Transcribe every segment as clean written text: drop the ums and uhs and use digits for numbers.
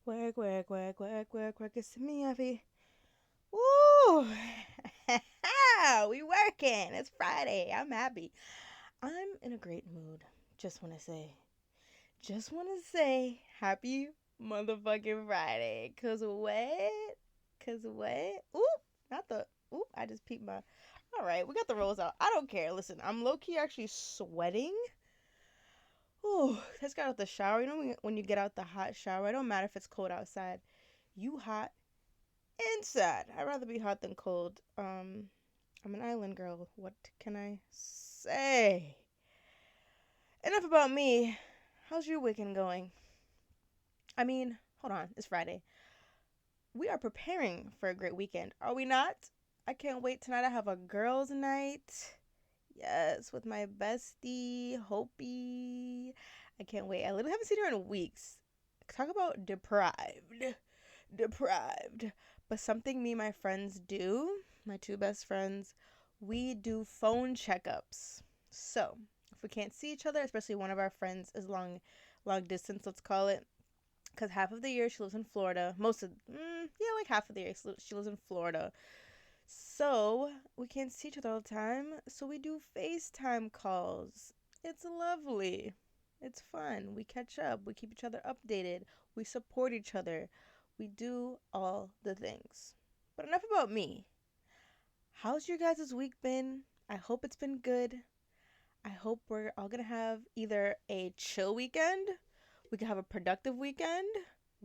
Work. It's me, Effie. Woo! We working. It's Friday. I'm happy. I'm in a great mood. Just want to say. Just want to say happy motherfucking Friday. Cause what? Cause what? Oop! Not the. Oop! I just peeped my. All right, we got the rolls out. I don't care. Listen, I'm low key actually sweating. Ooh, just got out the shower. You know when you get out the hot shower, it don't matter if it's cold outside. You hot inside. I'd rather be hot than cold. I'm an island girl. What can I say? Enough about me. How's your weekend going? I mean, hold on. It's Friday. We are preparing for a great weekend, are we not? I can't wait tonight. I have a girls' night. Yes, with my bestie, Hopi. I can't wait. I literally haven't seen her in weeks. Talk about deprived. Deprived. But something me and my friends do, my two best friends, we do phone checkups. So, if we can't see each other, especially one of our friends is long distance, let's call it, because half of the year she lives in Florida. Like half of the year she lives in Florida. So, we can't see each other all the time, so we do FaceTime calls. It's lovely. It's fun. We catch up. We keep each other updated. We support each other. We do all the things. But enough about me. How's your guys' week been? I hope it's been good. I hope we're all gonna have either a chill weekend, we can have a productive weekend.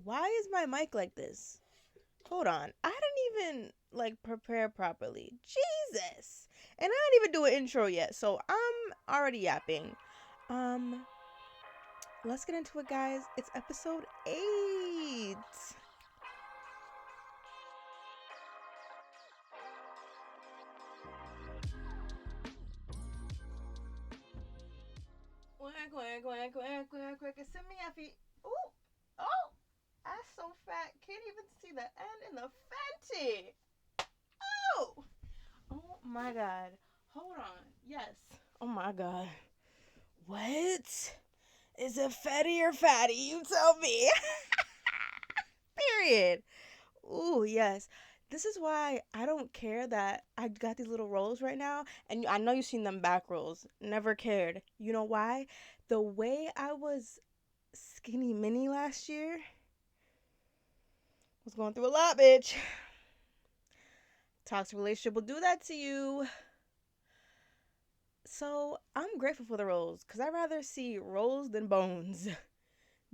Why is my mic like this? Hold on. I didn't even prepare properly. Jesus. And I didn't even do an intro yet, so I'm already yapping. Um, let's get into it, guys. It's episode 8. Quack. Send me a feet. Ooh. Oh. I'm so fat. Can't even see the end in the Fenty. Oh. Oh my God. Hold on. Yes. Oh my God. What? Is it fatty or fatty? You tell me. Period. Ooh, yes. This is why I don't care that I got these little rolls right now. And I know you've seen them back rolls. Never cared. You know why? The way I was skinny mini last year was going through a lot, bitch. Toxic relationship will do that to you. So I'm grateful for the rolls because I'd rather see rolls than bones.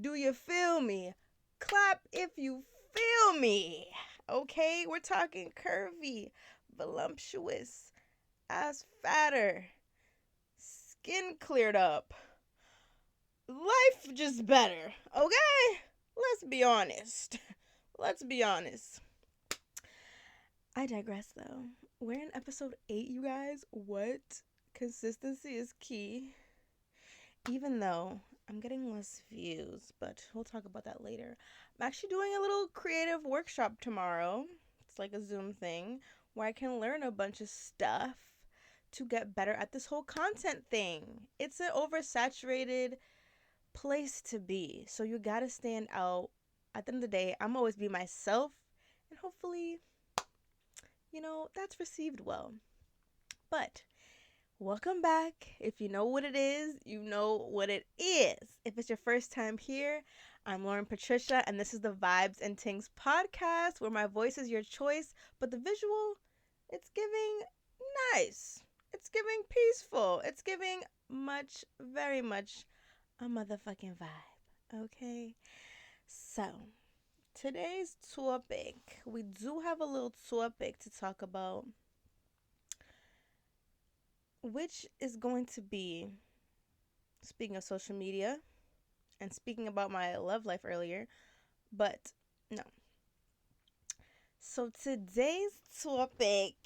Do you feel me? Clap if you feel me. Okay, we're talking curvy, voluptuous, ass fatter, skin cleared up, life just better. Okay, let's be honest. Let's be honest. I digress though. We're in episode 8, you guys. What? Consistency is key. Even though I'm getting less views, but we'll talk about that later. I'm actually doing a little creative workshop tomorrow. It's like a Zoom thing where I can learn a bunch of stuff to get better at this whole content thing. It's an oversaturated place to be. So you gotta stand out. At the end of the day, I'm always be myself, and hopefully, that's received well. But welcome back. If you know what it is, you know what it is. If it's your first time here, I'm Lauren Patricia, and this is the Vibes and Tings podcast, where my voice is your choice, but the visual, it's giving nice. It's giving peaceful. It's giving much, very much a motherfucking vibe. Okay? So, today's topic, we do have a little topic to talk about, which is going to be, speaking of social media and speaking about my love life earlier, but no. So today's topic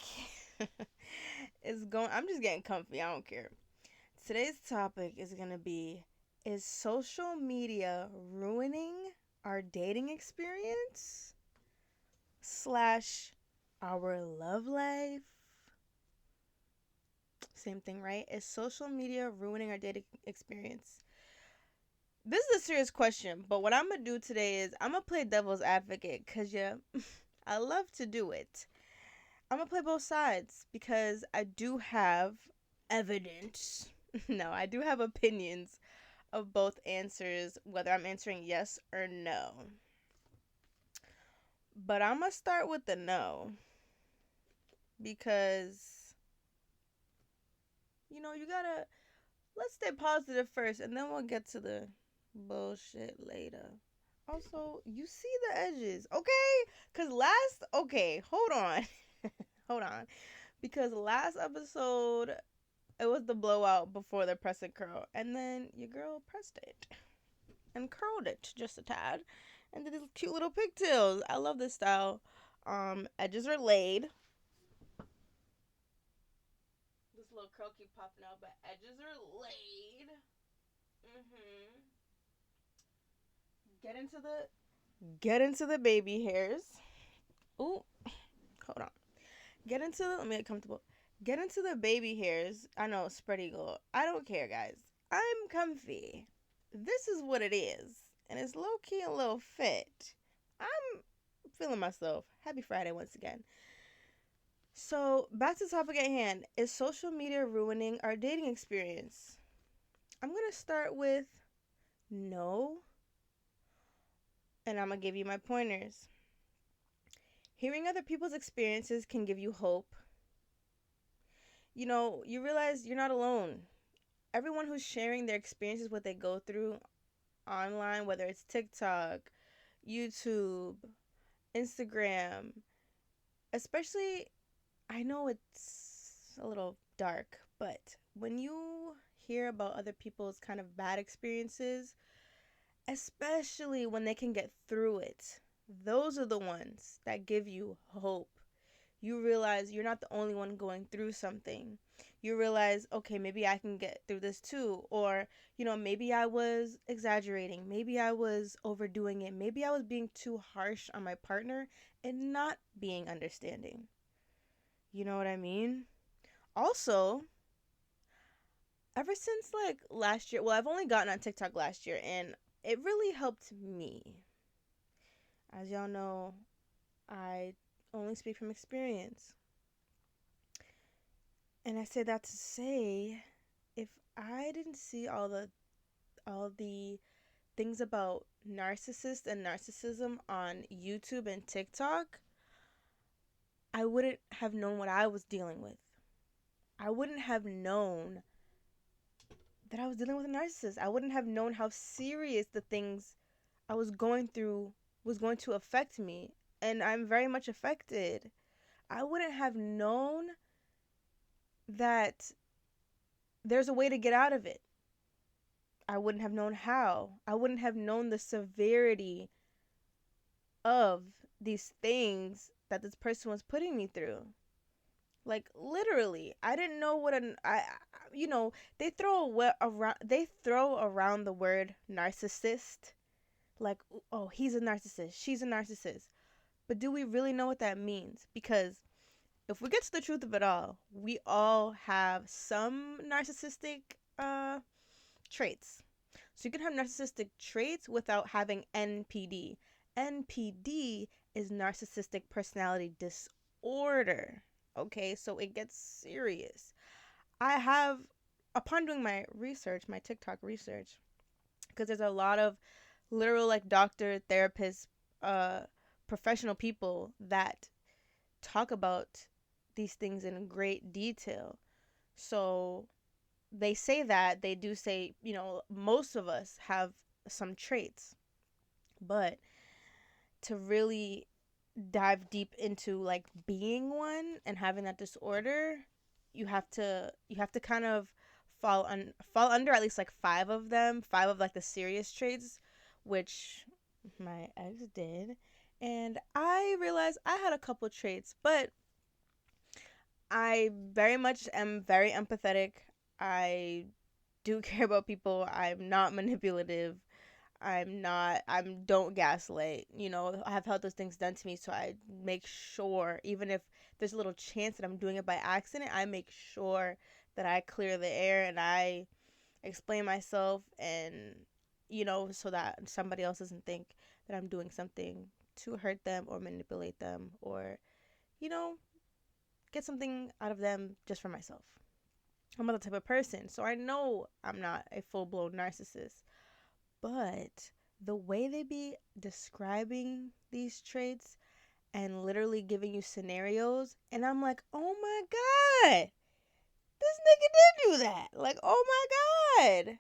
I'm just getting comfy, I don't care. Today's topic is going to be, is social media ruining our dating experience / our love life? Same thing, right? Is social media ruining our dating experience? This is a serious question, but what I'm gonna do today is I'm gonna play devil's advocate, cause yeah, I love to do it. I'm gonna play both sides because I do have evidence. No, I do have opinions of both answers, whether I'm answering yes or no. But I'm gonna start with the no because you gotta let's stay positive first, and then we'll get to the bullshit later. Also, you see the edges, okay? Okay, hold on. Hold on. Because last episode, it was the blowout before the press and curl. And then your girl pressed it and curled it just a tad. And did these cute little pigtails. I love this style. Edges are laid. This little curl keep popping out, but edges are laid. Mm-hmm. Get into the baby hairs. Ooh, hold on. Let me get comfortable. Get into the baby hairs. I know, spread eagle. I don't care, guys. I'm comfy. This is what it is. And it's low key a little fit. I'm feeling myself. Happy Friday once again. So, back to the topic at hand. Is social media ruining our dating experience? I'm going to start with no. And I'm going to give you my pointers. Hearing other people's experiences can give you hope. You realize you're not alone. Everyone who's sharing their experiences, what they go through online, whether it's TikTok, YouTube, Instagram, especially, I know it's a little dark, but when you hear about other people's kind of bad experiences, especially when they can get through it, those are the ones that give you hope. You realize you're not the only one going through something. You realize, okay, maybe I can get through this too. Or, maybe I was exaggerating. Maybe I was overdoing it. Maybe I was being too harsh on my partner and not being understanding. You know what I mean? Also, ever since like last year, well, I've only gotten on TikTok last year, and it really helped me. As y'all know, I only speak from experience. And I say that to say, if I didn't see all the things about narcissists and narcissism on YouTube and TikTok, I wouldn't have known what I was dealing with. I wouldn't have known that I was dealing with a narcissist. I wouldn't have known how serious the things I was going through was going to affect me. And I'm very much affected. I wouldn't have known that there's a way to get out of it. I wouldn't have known how. I wouldn't have known the severity of these things that this person was putting me through. Like literally, I didn't know what an I you know, they throw around the word narcissist, like, oh, he's a narcissist, she's a narcissist. But do we really know what that means? Because if we get to the truth of it all, we all have some narcissistic traits. So you can have narcissistic traits without having NPD. NPD is narcissistic personality disorder. Okay, so it gets serious. I have, upon doing my research, my TikTok research, because there's a lot of literal like doctor, therapist, professional people that talk about these things in great detail. So they say that they do say, most of us have some traits, but to really dive deep into like being one and having that disorder, you have to kind of fall under at least like five of like the serious traits, which my ex did. And I realized I had a couple traits, but I very much am very empathetic. I do care about people. I'm not manipulative. I'm don't gaslight. I have had those things done to me, so I make sure, even if there's a little chance that I'm doing it by accident, I make sure that I clear the air and I explain myself, and so that somebody else doesn't think that I'm doing something to hurt them or manipulate them or, you know, get something out of them just for myself. I'm not the type of person, so I know I'm not a full blown narcissist. But the way they be describing these traits and literally giving you scenarios, and I'm like, oh my God, this nigga did do that. Like, oh my God,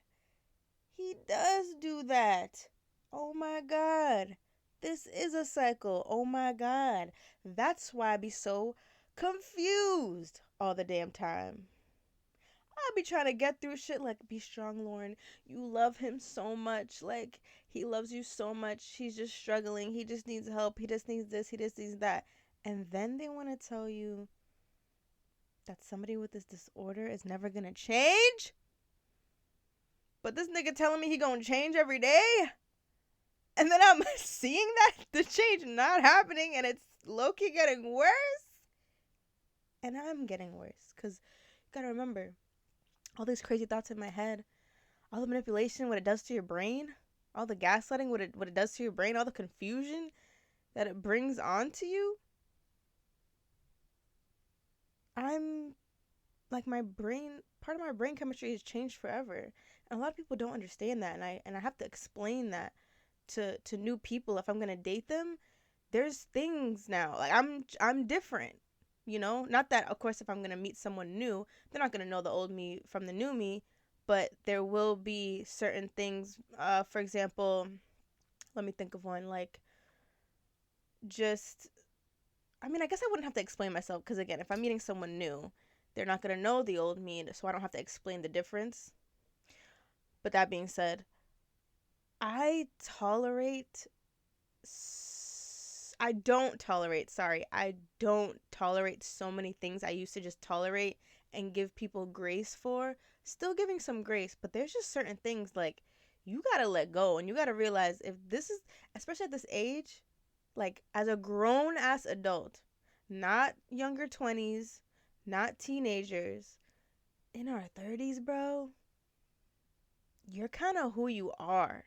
he does do that. Oh my God, this is a cycle. Oh my God. That's why I be so confused all the damn time. I be trying to get through shit like, be strong, Lauren. You love him so much. Like, he loves you so much. He's just struggling. He just needs help. He just needs this. He just needs that. And then they want to tell you that somebody with this disorder is never going to change. But this nigga telling me he going to change every day. And then I'm seeing that the change not happening and it's low-key getting worse. And I'm getting worse. Because you got to remember, all these crazy thoughts in my head, all the manipulation, what it does to your brain, all the gaslighting, what it does to your brain, all the confusion that it brings onto you. I'm like, my brain, part of my brain chemistry has changed forever. And a lot of people don't understand that, and I have to explain that to new people if I'm gonna date them. There's things now. Like, I'm different. Not that, of course, if I'm gonna meet someone new, they're not gonna know the old me from the new me, but there will be certain things. For example, let me think of one. Like, just, I mean, I guess I wouldn't have to explain myself because, again, if I'm meeting someone new, they're not gonna know the old me, so I don't have to explain the difference. But that being said, I tolerate I don't tolerate, sorry, I don't tolerate so many things I used to just tolerate and give people grace for. Still giving some grace, but there's just certain things like you gotta let go and you gotta realize if this is, especially at this age, like as a grown ass adult, not younger 20s, not teenagers, in our 30s, bro, you're kind of who you are.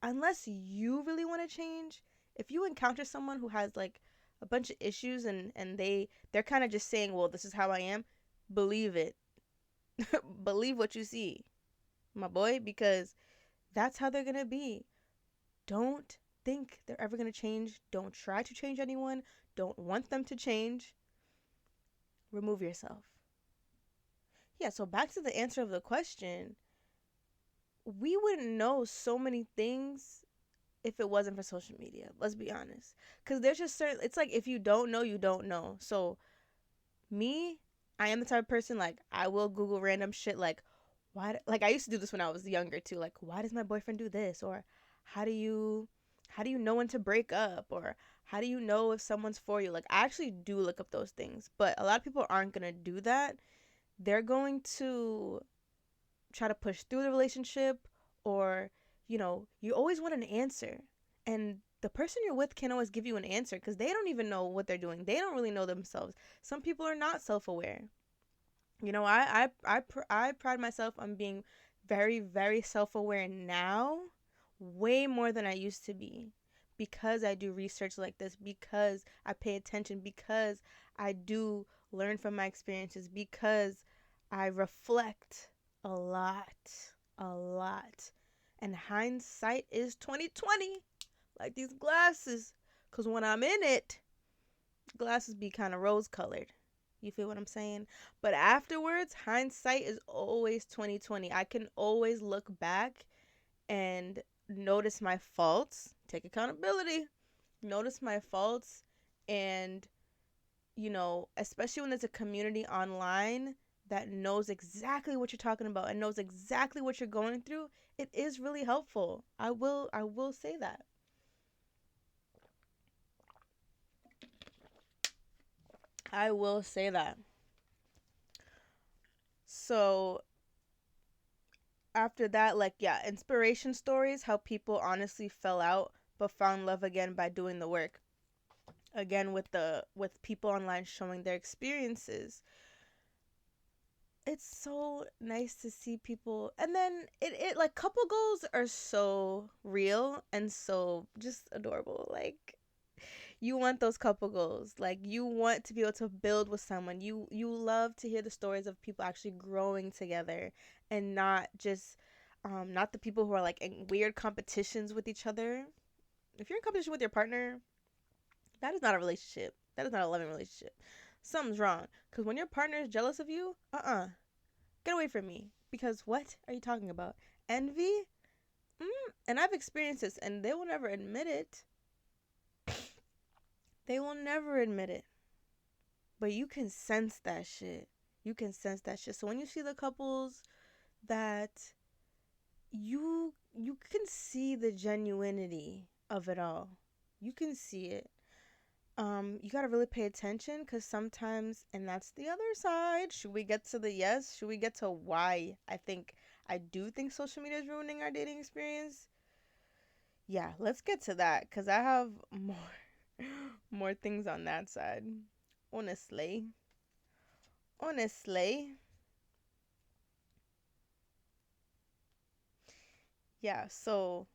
Unless you really want to change, if you encounter someone who has like a bunch of issues and they're kind of just saying, well, this is how I am, believe it. Believe what you see, my boy, because that's how they're going to be. Don't think they're ever going to change. Don't try to change anyone. Don't want them to change. Remove yourself. Yeah, so back to the answer of the question. We wouldn't know so many things if it wasn't for social media. Let's be honest. Because there's just certain, it's like if you don't know, you don't know. So me, I am the type of person, like, I will Google random shit like, why, like I used to do this when I was younger too. Like, why does my boyfriend do this? Or how do you know when to break up? Or how do you know if someone's for you? Like, I actually do look up those things. But a lot of people aren't going to do that. They're going to try to push through the relationship, or you always want an answer, and the person you're with can't always give you an answer because they don't even know what they're doing. They don't really know themselves. Some people are not self-aware. I pride myself on being very, very self-aware now, way more than I used to be, because I do research like this, because I pay attention, because I do learn from my experiences, because I reflect a lot, a lot. And hindsight is 2020, like these glasses. Cause when I'm in it, glasses be kind of rose colored. You feel what I'm saying? But afterwards, hindsight is always 2020. I can always look back and notice my faults, take accountability, notice my faults, and especially when there's a community online that knows exactly what you're talking about and knows exactly what you're going through, it is really helpful. I will say that. I will say that. So after that, like, yeah, inspiration stories, how people honestly fell out but found love again by doing the work. Again, with people online showing their experiences. it's so nice to see people. And then it like couple goals are so real and so just adorable. Like you want those couple goals. Like you want to be able to build with someone. You love to hear the stories of people actually growing together and not just not the people who are like in weird competitions with each other. If you're in competition with your partner, that is not a relationship. That is not a loving relationship. Something's wrong. Because when your partner is jealous of you, get away from me. Because what are you talking about? Envy? And I've experienced this, and they will never admit it. They will never admit it. But you can sense that shit. You can sense that shit. So when you see the couples that you can see the genuinity of it all. You can see it. You gotta really pay attention because sometimes, and that's the other side. Should we get to the yes? Should we get to why I do think social media is ruining our dating experience? Yeah, let's get to that because I have more things on that side. Honestly. Honestly. Yeah, so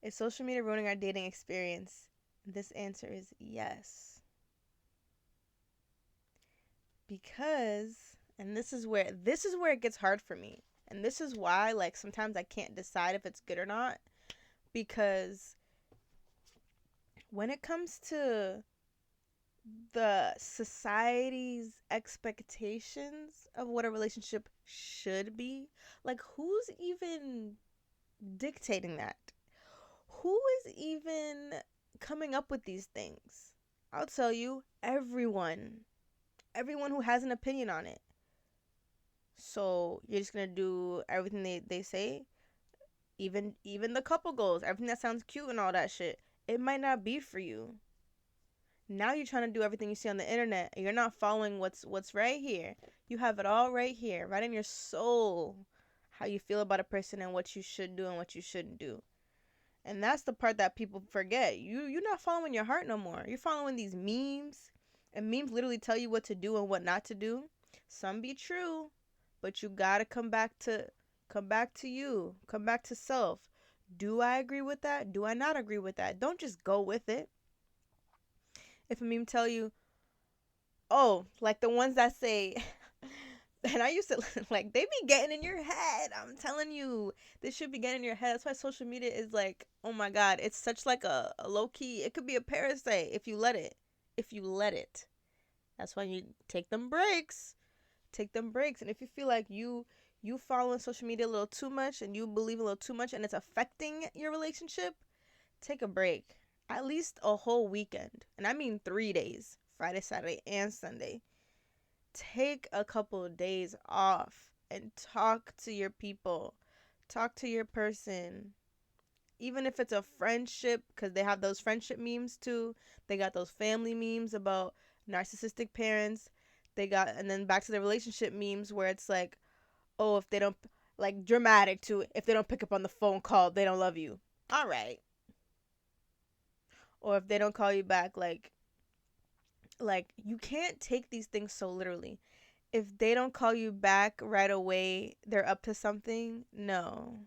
is social media ruining our dating experience? This answer is yes. Because and this is where it gets hard for me. And this is why like sometimes I can't decide if it's good or not because when it comes to the society's expectations of what a relationship should be, like who's even dictating that? Who is even coming up with these things? I'll tell you, everyone. Everyone who has an opinion on it. So you're just gonna do everything they say? Even the couple goals, everything that sounds cute and all that shit. It might not be for you. Now you're trying to do everything you see on the internet and you're not following what's right here. You have it all right here, right in your soul. How you feel about a person and what you should do and what you shouldn't do. And that's the part that people forget. You're not following your heart no more. You're following these memes. And memes literally tell you what to do and what not to do. Some be true, but you gotta come back to you. Come back to self. Do I agree with that? Do I not agree with that? Don't just go with it. If a meme tell you, oh, like the ones that say and I used to like they be getting in your head. I'm telling you, this should be getting in your head. That's why social media is like, oh my god, it's such like a low key. It could be a parasite if you let it. If you let it. That's why you take them breaks. Take them breaks. And if you feel like you following social media a little too much and you believe a little too much and it's affecting your relationship, take a break. At least a whole weekend. And I mean 3 days. Friday, Saturday, and Sunday. Take a couple of days off and talk to your people. Talk to your person. Even if it's a friendship, because they have those friendship memes too. They got those family memes about narcissistic parents. They got, and then back to the relationship memes where it's like, oh, if they don't, like dramatic too, if they don't pick up on the phone call, they don't love you. All right. Or if they don't call you back, like you can't take these things so literally. If they don't call you back right away, they're up to something. No.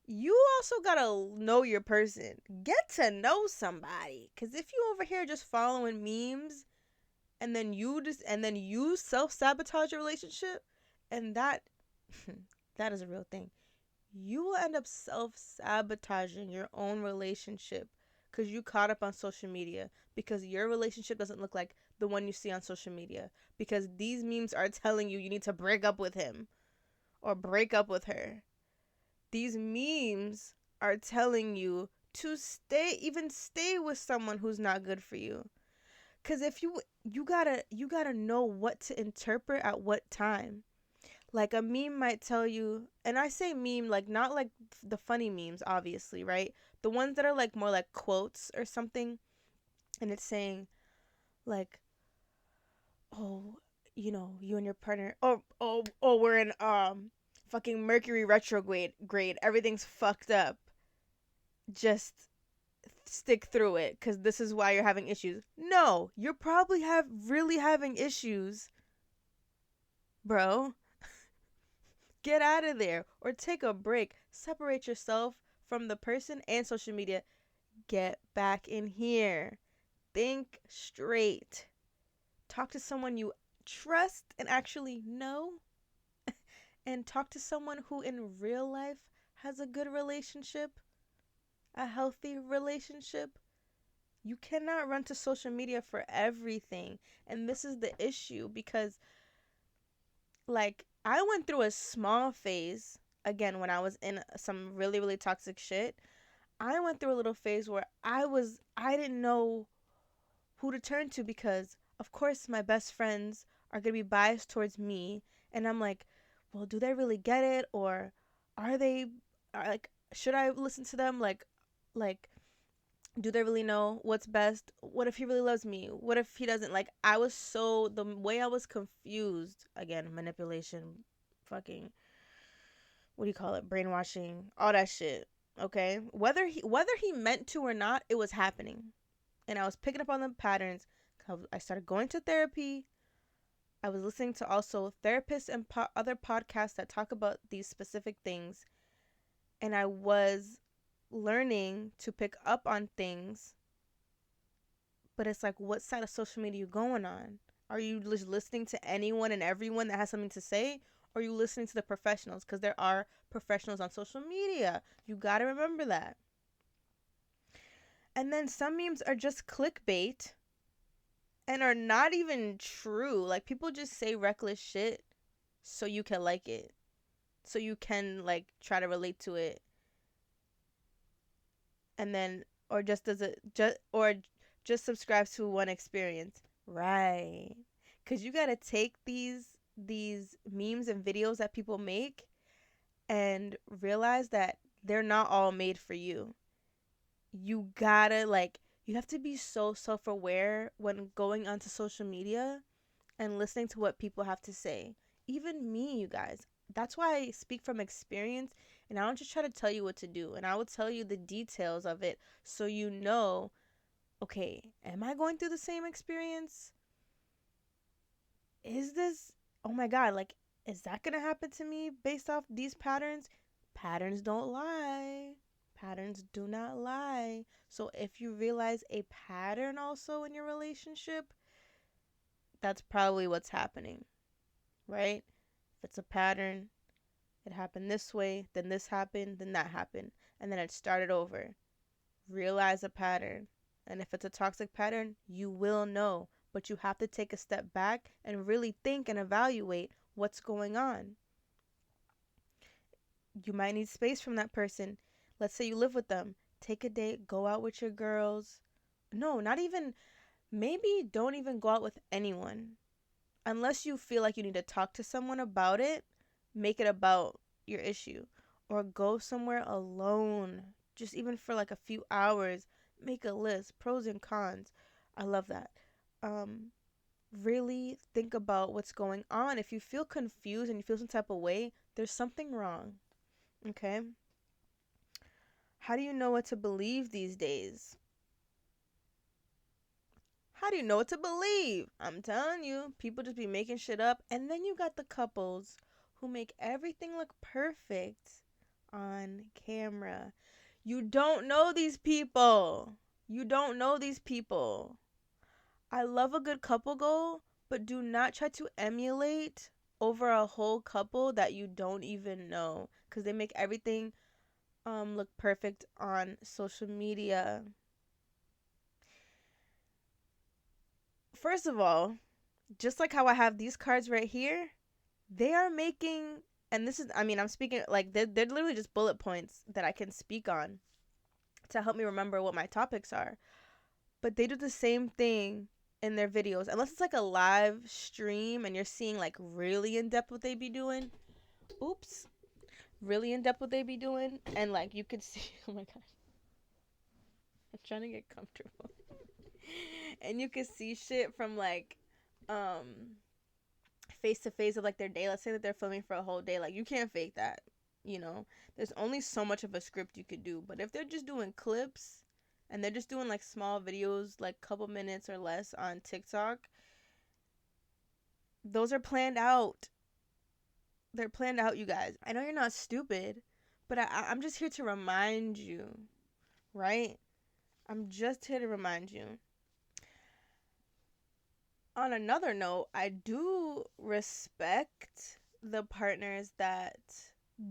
You also gotta know your person. Get to know somebody. Cause if you over here just following memes and then you self-sabotage your relationship, and that that is a real thing. You will end up self-sabotaging your own relationship because you caught up on social media because your relationship doesn't look like the one you see on social media because these memes are telling you need to break up with him or break up with her. These memes are telling you to stay with someone who's not good for you. Cause if you gotta know what to interpret at what time. Like a meme might tell you, and I say meme like not like the funny memes, obviously, right? The ones that are like more like quotes or something, and it's saying like, oh, you and your partner, we're in fucking Mercury retrograde, everything's fucked up. Just stick through it, cause this is why you're having issues. No, you're probably really having issues, bro. Get out of there or take a break. Separate yourself from the person and social media. Get back in here. Think straight. Talk to someone you trust and actually know, and talk to someone who in real life has a good relationship, a healthy relationship. You cannot run to social media for everything. And this is the issue because, like, I went through a small phase again when I was in some really, really toxic shit. I went through a little phase where I didn't know who to turn to because, of course, my best friends are going to be biased towards me. And I'm like, well, do they really get it? Or are they, should I listen to them? Like, do they really know what's best? What if he really loves me? What if he doesn't? Like, the way I was confused, again, manipulation, fucking, what do you call it? Brainwashing, all that shit. Okay? Whether he meant to or not, it was happening. And I was picking up on the patterns. I started going to therapy. I was listening to also therapists and other podcasts that talk about these specific things. And I was learning to pick up on things. But it's like, what side of social media are you going on? Are you just listening to anyone and everyone that has something to say? Or are you listening to the professionals? Because there are professionals on social media. You got to remember that. And then some memes are just clickbait and are not even true. Like, people just say reckless shit so you can like it. So you can, like, try to relate to it. And then, or just just subscribe to one experience. Right. Because you got to take these memes and videos that people make and realize that they're not all made for you. You gotta, like, you have to be so self-aware when going onto social media and listening to what people have to say. Even me, you guys. That's why I speak from experience, and I don't just try to tell you what to do. And I will tell you the details of it so you know, okay, am I going through the same experience? Is this, oh my God, like, is that going to happen to me based off these patterns? Patterns don't lie. Patterns do not lie. So if you realize a pattern also in your relationship, that's probably what's happening, right? If it's a pattern, it happened this way, then this happened, then that happened, and then it started over. Realize a pattern. And if it's a toxic pattern, you will know. But you have to take a step back and really think and evaluate what's going on. You might need space from that person. Let's say you live with them. Take a date, go out with your girls. No, not even, maybe don't even go out with anyone. Unless you feel like you need to talk to someone about it, make it about your issue. Or go somewhere alone, just even for like a few hours. Make a list, pros and cons. I love that. Really think about what's going on. If you feel confused and you feel some type of way, there's something wrong. Okay? How do you know what to believe these days? How do you know what to believe? I'm telling you, people just be making shit up. And then you got the couples who make everything look perfect on camera. You don't know these people. You don't know these people. I love a good couple goal, but do not try to emulate over a whole couple that you don't even know, because they make everything look perfect on social media. First of all, just like how I have these cards right here, they are making, and this is, I mean, I'm speaking, like, they're literally just bullet points that I can speak on to help me remember what my topics are. But they do the same thing in their videos, unless it's like a live stream and you're seeing like really in depth what they be doing. Oops. Really in depth what they be doing, and like you could see, oh my God, I'm trying to get comfortable. And you could see shit from like face to face of like their day. Let's say that they're filming for a whole day. Like, you can't fake that. You know, there's only so much of a script you could do. But if they're just doing clips and they're just doing like small videos, like couple minutes or less on TikTok, those are planned out. They're planned out, you guys. I know you're not stupid, but I'm just here to remind you, right? I'm just here to remind you. On another note, I do respect the partners that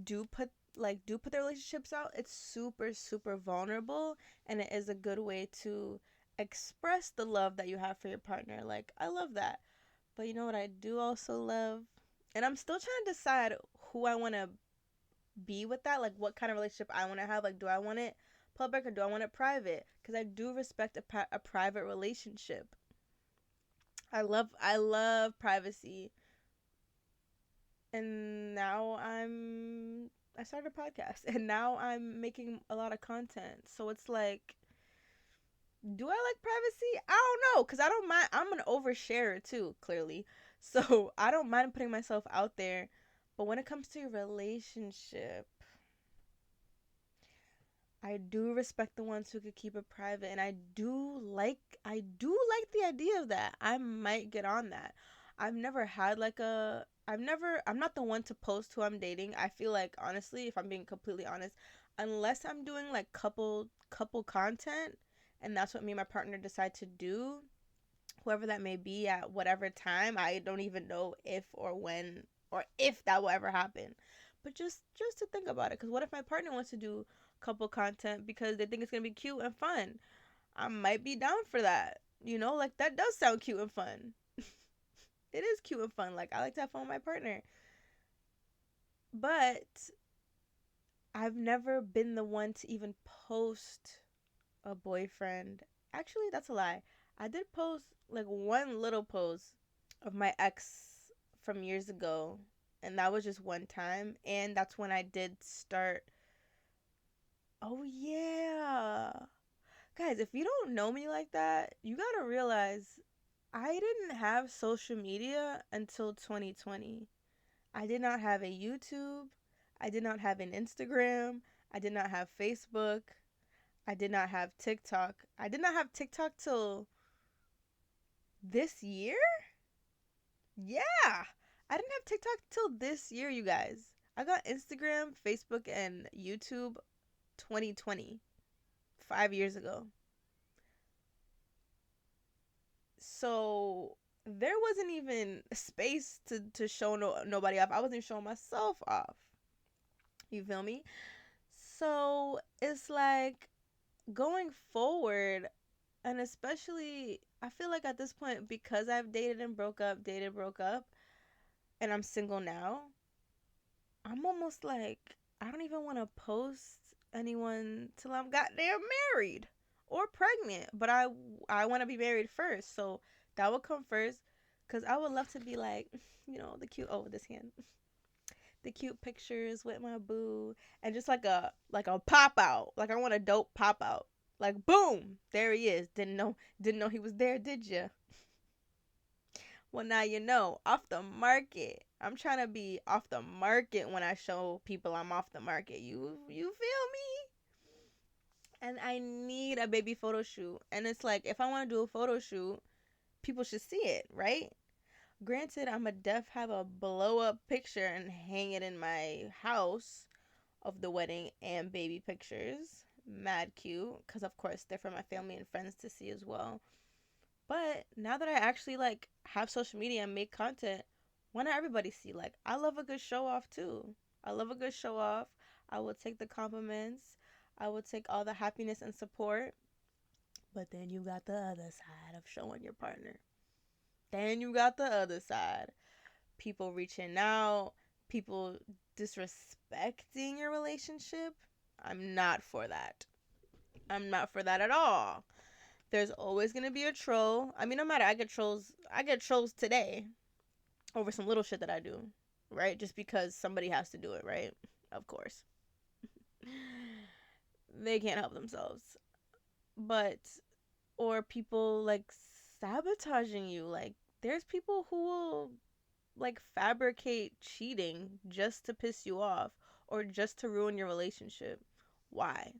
do put their relationships out. It's super super vulnerable, and it is a good way to express the love that you have for your partner. Like, I love that. But you know what I do also love? And I'm still trying to decide who I want to be with that, like what kind of relationship I want to have. Like, do I want it public or do I want it private? Because I do respect a private relationship. I love privacy. And now I started a podcast and now I'm making a lot of content. So it's like, do I like privacy? I don't know, cuz I don't mind. I'm an oversharer too, clearly. So, I don't mind putting myself out there. But when it comes to your relationship, I do respect the ones who could keep it private, and I do like the idea of that. I might get on that. I'm not the one to post who I'm dating. I feel like, honestly, if I'm being completely honest, unless I'm doing like couple content and that's what me and my partner decide to do, whoever that may be at whatever time, I don't even know if or when or if that will ever happen. But just to think about it, because what if my partner wants to do couple content because they think it's gonna be cute and fun? I might be down for that. Like, that does sound cute and fun. It is cute and fun. Like, I like to have fun with my partner. But I've never been the one to even post a boyfriend. Actually, that's a lie. I did post like one little post of my ex from years ago, and that was just one time, and that's when I did start. Oh yeah. Guys, if you don't know me like that, you got to realize I didn't have social media until 2020. I did not have a YouTube. I did not have an Instagram. I did not have Facebook. I did not have TikTok. I did not have TikTok till this year? Yeah. I didn't have TikTok till this year, you guys. I got Instagram, Facebook, and YouTube 2020, 5 years ago. So there wasn't even space to show nobody off. I wasn't showing myself off. You feel me? So it's like, going forward, and especially I feel like at this point, because I've broke up, and I'm single now, I'm almost like, I don't even want to post anyone till I'm goddamn married or pregnant. But I want to be married first, so that would come first. Cause I would love to be like, the cute, oh, this hand, the cute pictures with my boo, and just like a pop out. Like, I want a dope pop out. Like, boom, there he is. Didn't know he was there, did you? Well, now you know. Off the market. I'm trying to be off the market when I show people I'm off the market. You feel me? And I need a baby photo shoot. And it's like, if I want to do a photo shoot, people should see it, right? Granted, I'm a def have a blow up picture and hang it in my house of the wedding and baby pictures. Mad cute, because of course they're for my family and friends to see as well. But now that I actually like have social media and make content, why not everybody see? Like, I love a good show off too. I love a good show off. I will take the compliments. I will take all the happiness and support. But then you got the other side of showing your partner. Then you got the other side. People reaching out, people disrespecting your relationship. I'm not for that. I'm not for that at all. There's always gonna be a troll. I mean, no matter, I get trolls. I get trolls today over some little shit that I do, right? Just because somebody has to do it, right? Of course, they can't help themselves. But or people like sabotaging you. Like, there's people who will like fabricate cheating just to piss you off or just to ruin your relationship. Why?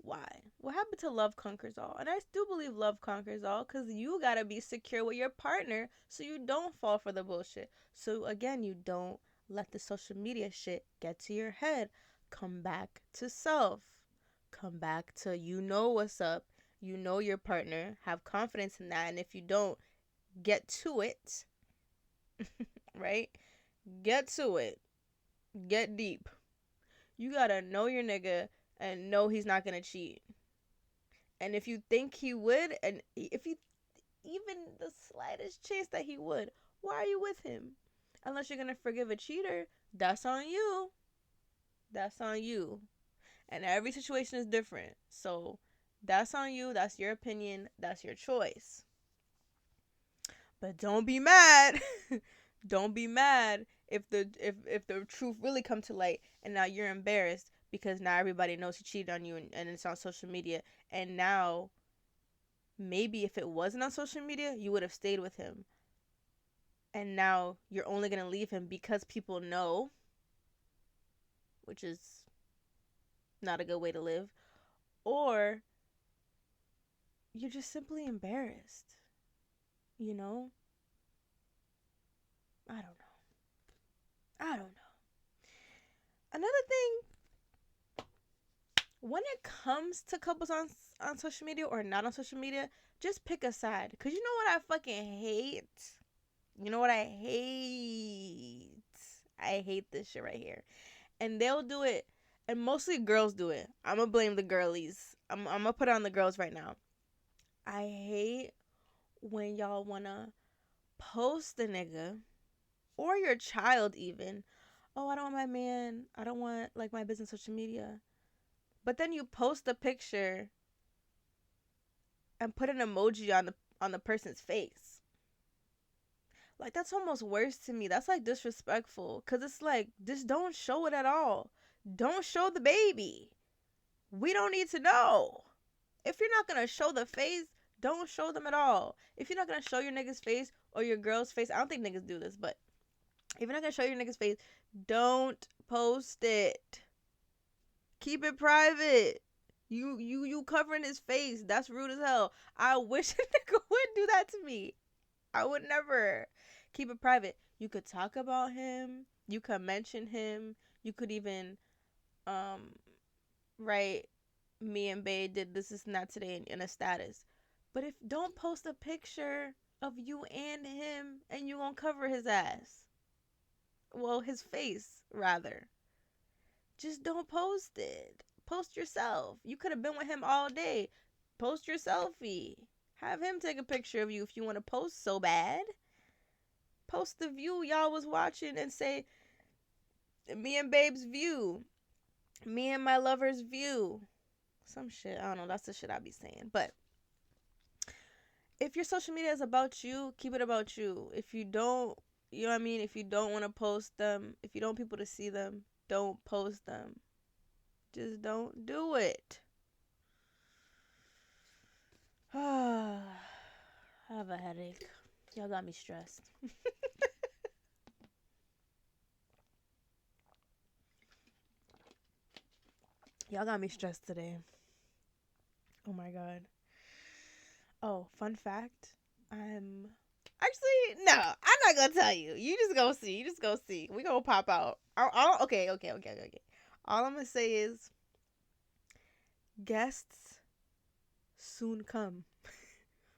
Why? What happened to love conquers all? And I still believe love conquers all, because you gotta be secure with your partner so you don't fall for the bullshit. So again, you don't let the social media shit get to your head. Come back to self. Come back to you know what's up. You know your partner. Have confidence in that. And if you don't, get to it. Right? Get to it. Get deep. You gotta know your nigga and know he's not gonna cheat. And if you think he would, and if you even the slightest chance that he would, why are you with him? Unless you're gonna forgive a cheater, that's on you. That's on you. And every situation is different. So that's on you. That's your opinion. That's your choice. But don't be mad. Don't be mad if the truth really come to light and now you're embarrassed because now everybody knows he cheated on you and it's on social media. And now maybe if it wasn't on social media, you would have stayed with him. And now you're only going to leave him because people know, which is not a good way to live. Or you're just simply embarrassed. You know? I don't know. I don't know. Another thing, when it comes to couples on social media or not on social media, just pick a side. Because you know what I fucking hate? You know what I hate? I hate this shit right here. And they'll do it, and mostly girls do it. I'm going to blame the girlies. I'm going to put it on the girls right now. I hate when y'all want to post the nigga or your child even. Oh, I don't want my man. I don't want like my business social media. But then you post a picture and put an emoji on the person's face. Like, that's almost worse to me. That's like disrespectful. Cause it's like, just don't show it at all. Don't show the baby. We don't need to know. If you're not gonna show the face, don't show them at all. If you're not gonna show your nigga's face or your girl's face, I don't think niggas do this, but if you're not gonna show your nigga's face, don't post it. Keep it private. You covering his face. That's rude as hell. I wish a nigga would do that to me. I would never. Keep it private. You could talk about him. You could mention him. You could even write, me and Bae did this and that today in a status. But if don't post a picture of you and him and you gonna cover his ass. Well, his face rather. Just don't post it. Post yourself. You could have been with him all day. Post your selfie. Have him take a picture of you if you want to post so bad. Post the view y'all was watching and say, me and Babe's view. Me and my lover's view. Some shit. I don't know. That's the shit I be saying. But if your social media is about you, keep it about you. If you don't, you know what I mean? If you don't want to post them, if you don't want people to see them, don't post them. Just don't do it. I have a headache. Y'all got me stressed. Y'all got me stressed today. Oh my god. Oh, fun fact. Actually, no, I'm not gonna tell you. You just go see. You just go see. We gonna pop out. Okay. All I'm gonna say is guests soon come.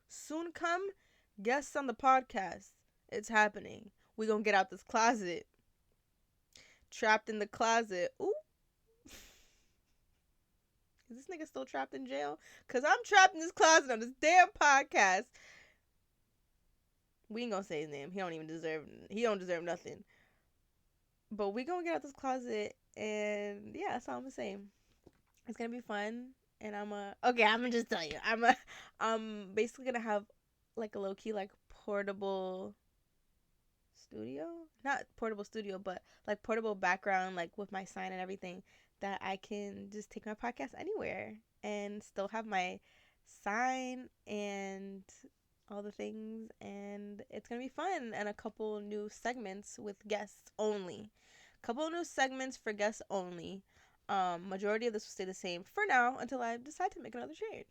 Soon come. Guests on the podcast. It's happening. We gonna get out this closet. Trapped in the closet. Ooh. Is this nigga still trapped in jail? Cause I'm trapped in this closet on this damn podcast. We ain't gonna say his name. He don't deserve nothing. But we gonna get out this closet, and yeah, that's all I'm gonna say. It's gonna be fun, and I'm gonna just tell you. I'm basically gonna have like a low key like portable studio, not portable studio, but like portable background, like with my sign and everything, that I can just take my podcast anywhere and still have my sign and all the things, and it's gonna be fun. And a couple new segments with guests only. Couple new segments for guests only. Majority of this will stay the same for now until I decide to make another change.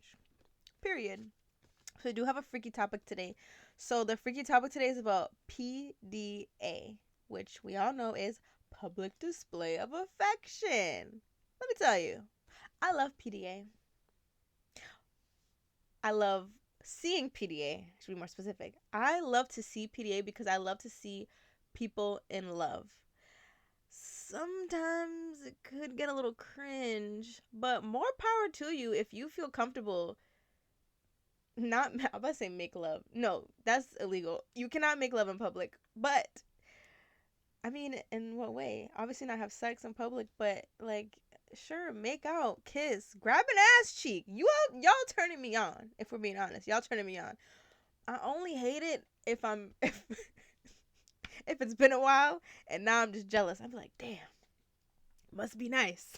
Period. So I do have a freaky topic today. So the freaky topic today is about PDA, which we all know is public display of affection. Let me tell you, I love PDA. I love seeing PDA, to be more specific. I love to see PDA because I love to see people in love. Sometimes it could get a little cringe, but more power to you if you feel comfortable. Not, I'm about to say make love. No, that's illegal. You cannot make love in public. But I mean, in what way? Obviously, not have sex in public, but like, sure, make out, kiss, grab an ass cheek. Y'all turning me on. If we're being honest, y'all turning me on. I only hate it if if it's been a while and now I'm just jealous. I'm like, damn, must be nice.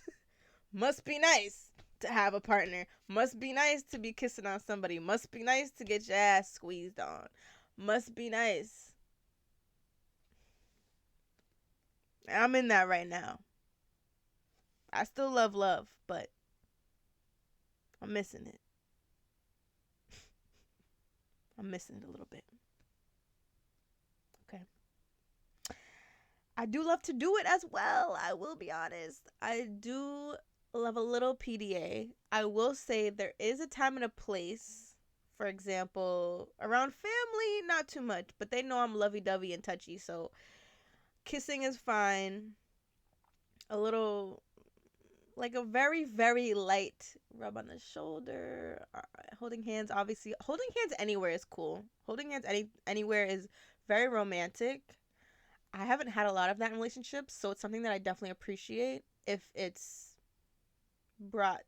Must be nice to have a partner. Must be nice to be kissing on somebody. Must be nice to get your ass squeezed on. Must be nice. I'm in that right now. I still love, but I'm missing it. I'm missing it a little bit. Okay. I do love to do it as well. I will be honest. I do love a little PDA. I will say there is a time and a place. For example, around family, not too much, but they know I'm lovey-dovey and touchy, so kissing is fine. A little, like a very, very light rub on the shoulder. Holding hands, obviously. Holding hands anywhere is cool. Holding hands anywhere is very romantic. I haven't had a lot of that in relationships, so it's something that I definitely appreciate if it's brought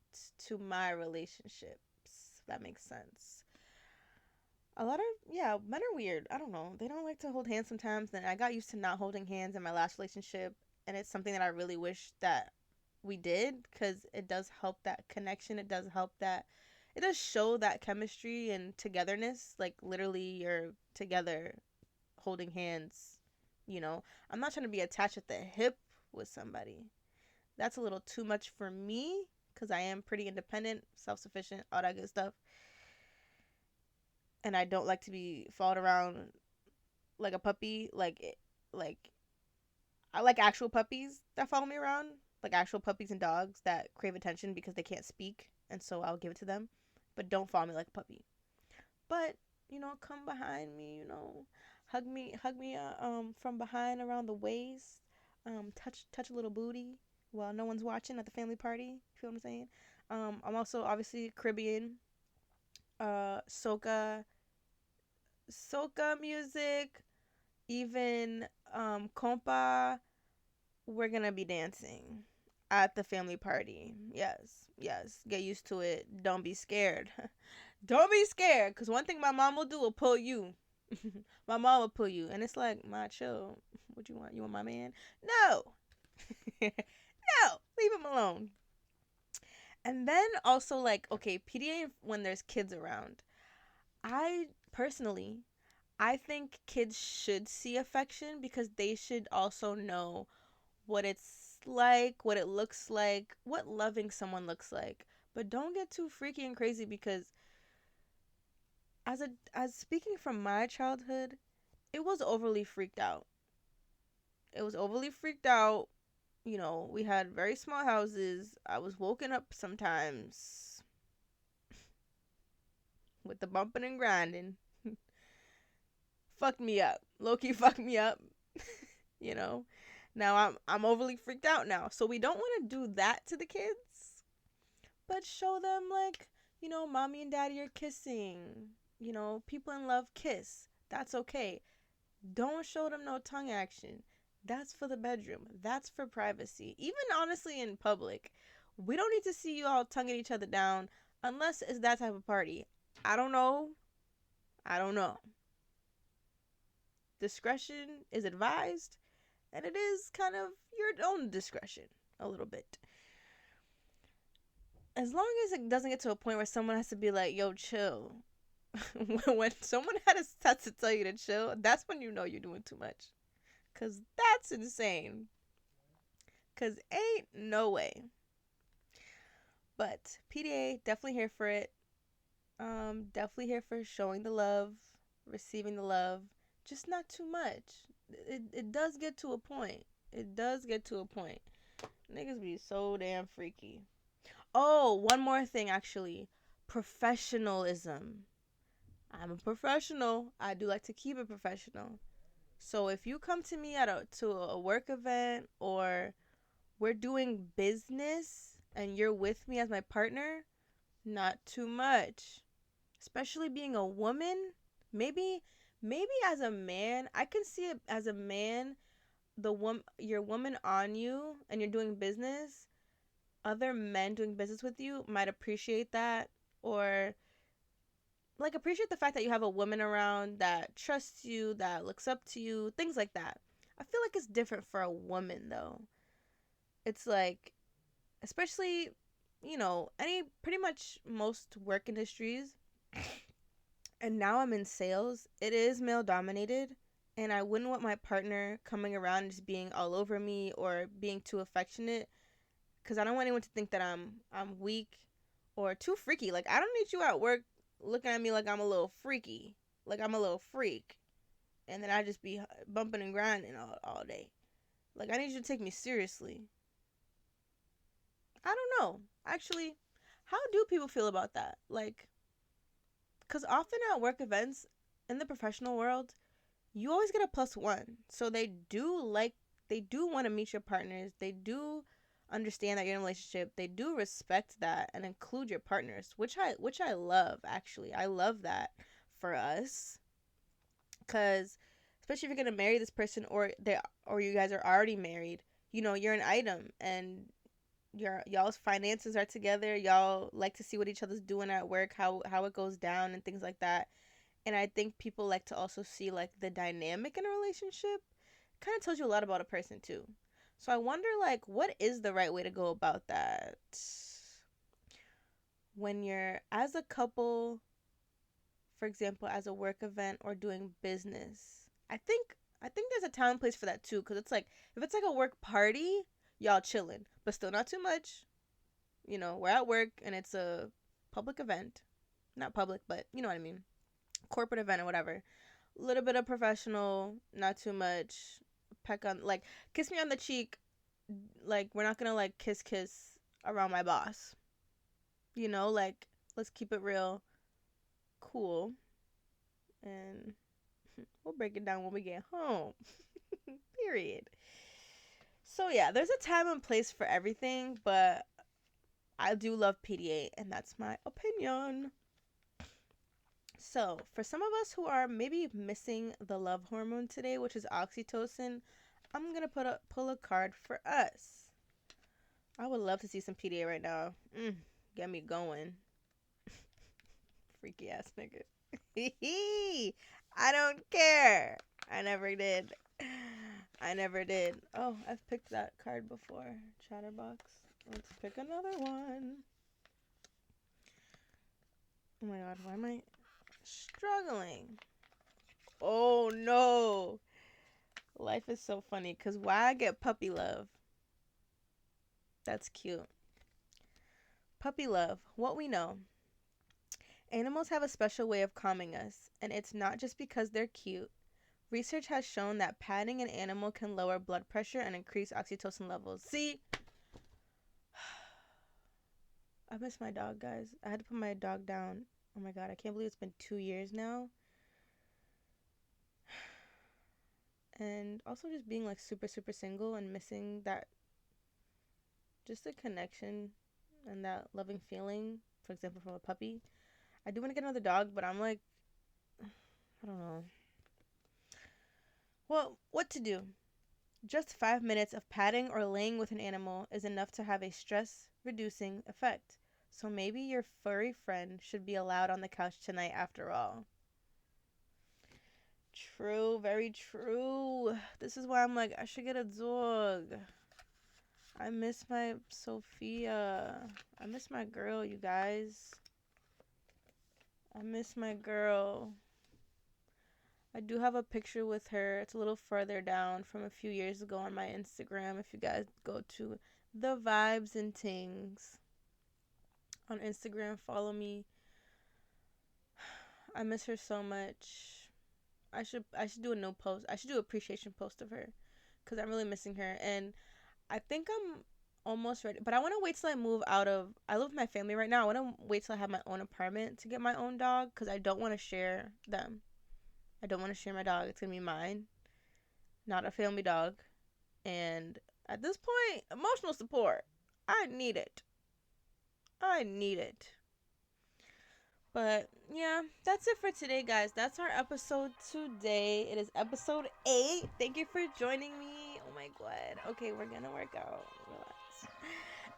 to my relationships. If that makes sense. A lot of, yeah, men are weird. I don't know. They don't like to hold hands sometimes. And I got used to not holding hands in my last relationship. And it's something that I really wish that we did, because it does help that connection. It does help that, it does show that chemistry and togetherness. Like, literally, you're together holding hands. You know, I'm not trying to be attached at the hip with somebody. That's a little too much for me, because I am pretty independent, self-sufficient, all that good stuff. And I don't like to be followed around like a puppy. Like I like actual puppies that follow me around, like actual puppies and dogs that crave attention because they can't speak, and so I'll give it to them. But don't follow me like a puppy. But come behind me, hug me from behind around the waist, touch a little booty while no one's watching at the family party. You feel what I'm saying? I'm also obviously Caribbean, soca music, even compa. We're gonna be dancing at the family party. Yes, get used to it. Don't be scared. Don't be scared, because one thing my mom will pull you. My mom will pull you, and it's like, my chill. What you want? You want my man? No. No, leave him alone. And then also, like, okay, PDA when there's kids around. I personally, I think kids should see affection because they should also know what it's like, what it looks like, what loving someone looks like. But don't get too freaky and crazy, because as speaking from my childhood, it was overly freaked out. It was overly freaked out. We had very small houses. I was woken up sometimes with the bumping and grinding. Fucked me up. Low-key fucked me up. you know. Now I'm overly freaked out now. So we don't want to do that to the kids, but show them, like, mommy and daddy are kissing. People in love kiss. That's okay. Don't show them no tongue action. That's for the bedroom. That's for privacy. Even honestly in public, we don't need to see you all tonguing each other down unless it's that type of party. I don't know. Discretion is advised, and it is kind of your own discretion a little bit. As long as it doesn't get to a point where someone has to be like, yo, chill. When someone has to tell you to chill, that's when you know you're doing too much. Because that's insane. Because ain't no way. But PDA, definitely here for it. Definitely here for showing the love, receiving the love, just not too much. It does get to a point. It does get to a point. Niggas be so damn freaky. Oh, one more thing actually. Professionalism. I'm a professional. I do like to keep it professional. So if you come to me to a work event, or we're doing business and you're with me as my partner, not too much. Especially being a woman, maybe as a man, I can see it as a man, your woman on you and you're doing business, other men doing business with you might appreciate that, or like appreciate the fact that you have a woman around that trusts you, that looks up to you, things like that. I feel like it's different for a woman though. It's like, especially, any pretty much most work industries, and now I'm in sales, it is male dominated. And I wouldn't want my partner coming around and just being all over me or being too affectionate, because I don't want anyone to think that I'm weak or too freaky. Like, I don't need you at work looking at me like I'm a little freaky, like I'm a little freak, and then I just be bumping and grinding all day. Like, I need you to take me seriously. I don't know. Actually, how do people feel about that? Like, because often at work events in the professional world, you always get a +1. So they do want to meet your partners. They do understand that you're in a relationship. They do respect that and include your partners, which I love actually. I love that for us, cuz especially if you're going to marry this person, or you guys are already married, you're an item, and y'all's finances are together. Y'all like to see what each other's doing at work, how it goes down and things like that. And I think people like to also see like the dynamic in a relationship. Kind of tells you a lot about a person too. So I wonder, like, what is the right way to go about that when you're as a couple, for example, as a work event or doing business. I think there's a time and place for that too, because it's like, if it's like a work party, y'all chilling, but still not too much. We're at work and it's a public event, not public, but you know what I mean, corporate event or whatever. A little bit of professional, not too much. Peck on, like, kiss me on the cheek. Like, we're not gonna like kiss around my boss. Like, let's keep it real, cool, and we'll break it down when we get home. Period. So yeah, there's a time and place for everything, but I do love PDA, and that's my opinion. So, for some of us who are maybe missing the love hormone today, which is oxytocin, I'm going to pull a card for us. I would love to see some PDA right now. Get me going. Freaky ass nigga. I don't care. I never did. I never did. Oh, I've picked that card before. Chatterbox. Let's pick another one. Oh my god, why am I struggling? Oh no. Life is so funny, because why I get puppy love? That's cute. Puppy love. What we know. Animals have a special way of calming us, and it's not just because they're cute. Research has shown that patting an animal can lower blood pressure and increase oxytocin levels. See? I miss my dog, guys. I had to put my dog down. Oh my god, I can't believe it's been 2 years now. And also just being like super, super single and missing that, just the connection and that loving feeling, for example, from a puppy. I do want to get another dog, but I'm like, I don't know. Well, what to do? Just 5 minutes of patting or laying with an animal is enough to have a stress reducing effect. So maybe your furry friend should be allowed on the couch tonight after all. True, very true. This is why I'm like, I should get a dog. I miss my Sophia. I miss my girl, you guys. I miss my girl. I do have a picture with her. It's a little further down from a few years ago on my Instagram. If you guys go to the VibeznTingz. on Instagram. Follow me. I miss her so much. I should do a no post. I should do an appreciation post of her because I'm really missing her. And I think I'm almost ready. But I want to wait till I move out of. I live with my family right now. I want to wait till I have my own apartment to get my own dog because I don't want to share them. I don't want to share my dog. It's going to be mine, not a family dog. And at this point, emotional support. I need it. I need it. But yeah, that's it for today, guys. That's our episode today. It is episode 8. Thank you for joining me. Oh my god. Okay, we're gonna work out. Relax.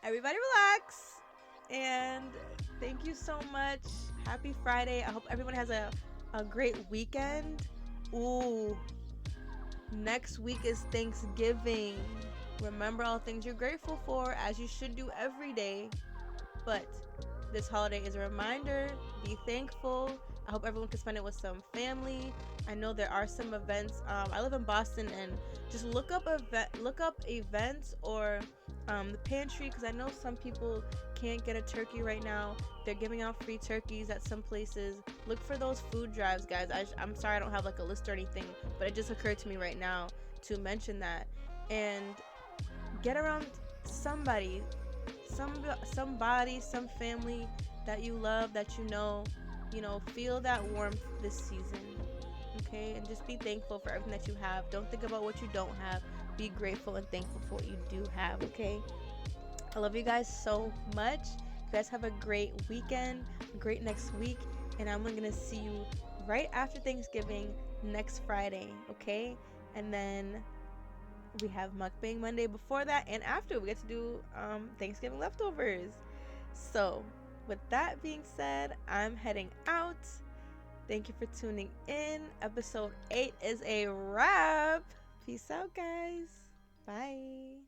Everybody relax. And thank you so much. Happy Friday. I hope everyone has a great weekend. Ooh. Next week is Thanksgiving. Remember all things you're grateful for, as you should do every day. But this holiday is a reminder. Be thankful. I hope everyone can spend it with some family. I know there are some events. I live in Boston, and just look up events or the pantry, because I know some people can't get a turkey right now. They're giving out free turkeys at some places. Look for those food drives, guys. I'm sorry I don't have like a list or anything, but it just occurred to me right now to mention that. And get around somebody, some family that you love, that you know, feel that warmth this season. Okay, and just be thankful for everything that you have. Don't think about what you don't have. Be grateful and thankful for what you do have. Okay, I love you guys so much. You guys have a great weekend, a great next week, and I'm gonna see you right after Thanksgiving next Friday. Okay, and then we have mukbang Monday before that, and after we get to do Thanksgiving leftovers. So with that being said, I'm heading out. Thank you for tuning in. Episode 8 is a wrap. Peace out, guys. Bye.